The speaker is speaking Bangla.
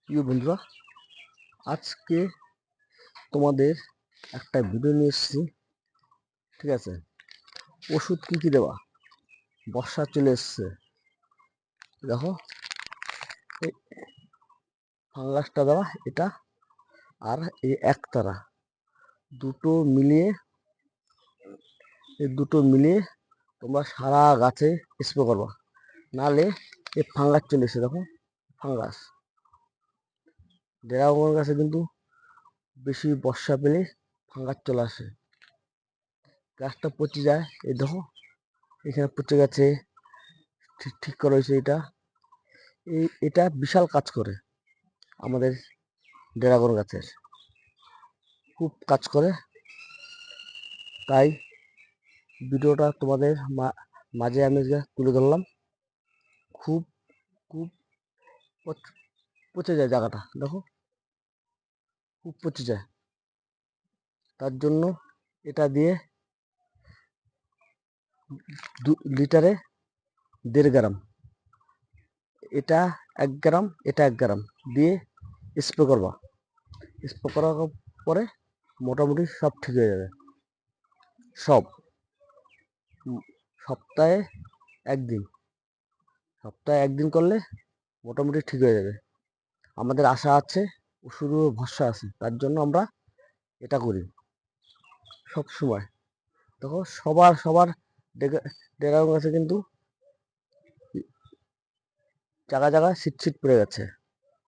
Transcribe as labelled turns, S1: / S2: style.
S1: প্রিয় বন্ধুরা, আজকে তোমাদের একটা ভিডিও নিয়ে এসেছি। ঠিক আছে, ওষুধ কি কি দেওয়া, বর্ষা চলে এসছে। দেখো, এই ফাঙ্গাসটা দেওয়া, এটা আর এই একতারা দুটো মিলিয়ে তোমরা সারা গাছে স্প্রে করবা, নাহলে এই ফাঙ্গাস চলে এসে। দেখো, ফাঙ্গাস ড্রাগন গাছে কিন্তু বেশি বর্ষা পেলে ফাঙ্গাস চলে আসে, গাছটা পচে যায়। এই দেখো, এখানে পচে গেছে, ঠিক করা হয়েছে। এটা বিশাল কাজ করে আমাদের ড্রাগন গাছের, খুব কাজ করে। তাই ভিডিওটা তোমাদের মাঝে আমি তুলে ধরলাম। খুব খুব পচে যায় জায়গাটা, দেখো, খুব পচে যায়। তার জন্য এটা দিয়ে লিটারে 1.5 গ্রাম, এটা 1 গ্রাম, এটা 1 গ্রাম দিয়ে স্প্রে করবা। স্প্রে করার পরে মোটামুটি সব ঠিক হয়ে যাবে। সব সপ্তাহে একদিন, করলে মোটামুটি ঠিক হয়ে যাবে। আমাদের আশা আছে, শুরু ভরসা আছে, তার জন্য আমরা এটা করি সব সময়। দেখো, সবার ড্রাগন গাছে কিন্তু জায়গায় জায়গায় ছিট পড়ে গেছে।